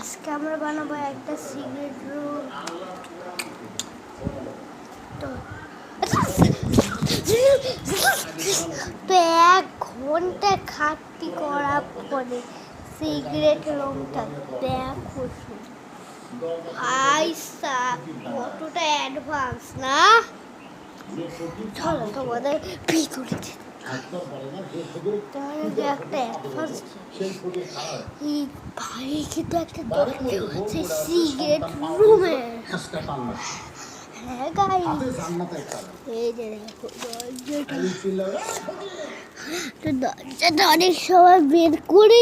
আজকে আমরা বানাবো একটা সিগারেট রোল। তো তো 1 ঘন্টা খাটতি করার পরে সিগারেট রংটা দেখো শুধু। আইসা কতটা অ্যাডভান্স না? চলো তোমাদের ভিতরে একটা অ্যাডভান্স ভাই, কিন্তু একটা দরকার হচ্ছে সিগারেট রুমে। হ্যাঁ গাইস, এই যে দেখো দরজাটা অনেক সময় বের করে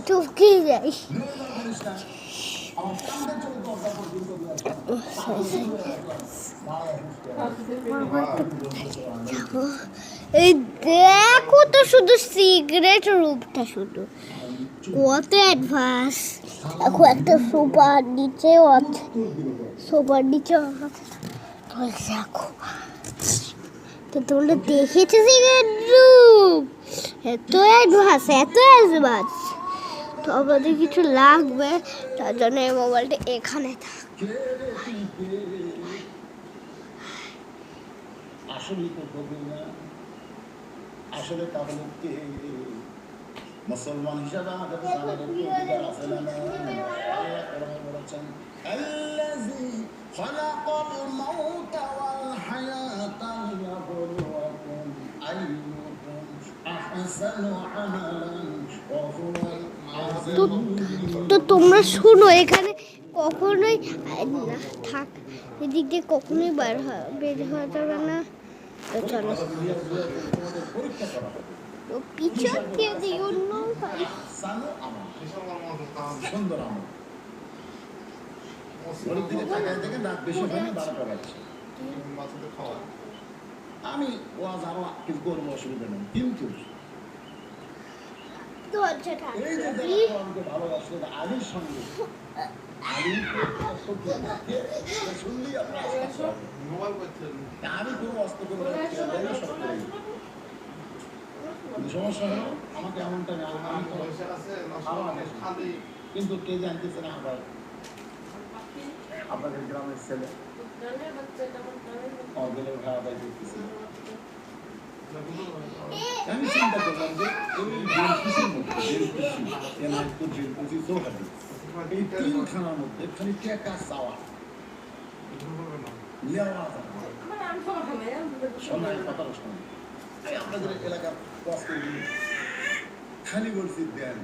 টপকে যাই। এই দেখো তো শুধু সিগারেট রূপটা, শুধু কত অ্যাডভান্স। দেখো একটা সোফার নিচে আছে, সোফার নিচে দেখো। তো তোমরা দেখেছো সিগারেট রূপ? এত অ্যাডভান্স, এত অ্যাডভান্স। তো আমাদের কিছু লাগবে, তার জন্য এই মোবাইলটা এখানে থাক। আসলে তাহলে কি মুসলমান হিসাবে আমাদের অধিকার আছে না? বলেছেন আল্লাযী খালাকাল মাউতা ওয়াল হায়াতা লিয়াবলুয়াকুম আইয়ুকুম আহসানু আমালান ওয়া হুয়াল আজিজুল। তো তোমরা শুনো, এখানে কখনোই না থাক, এদিক দিয়ে কখনোই বের হওয়া যাবে না। তো চলো, তো পিছন দিয়ে দিই অন্য সুন্দর আমল। ওর দিকে তাকায় দেখে রাত বেশি হয়নি, 12টা বাজছে। আমি ওয়াজ আরো কিছু করবো, অসুবিধা নেই, কিন্তু এই যে আমাকে ভালোবাসলে আলীর সঙ্গে শুনলি আপনার আমি কোনো অস্ত্র করে সমস্যা হলো আমাকে এমনটা কিন্তু কে জানতেছে না আবার আপনাদের গ্রামের ছেলে আমি চিন্তা করলাম যে এই 3 থানার মধ্যে খালি টাকা চাওয়া সোনার কথাটা শোনা আপনাদের এলাকার খালি বলছি দেন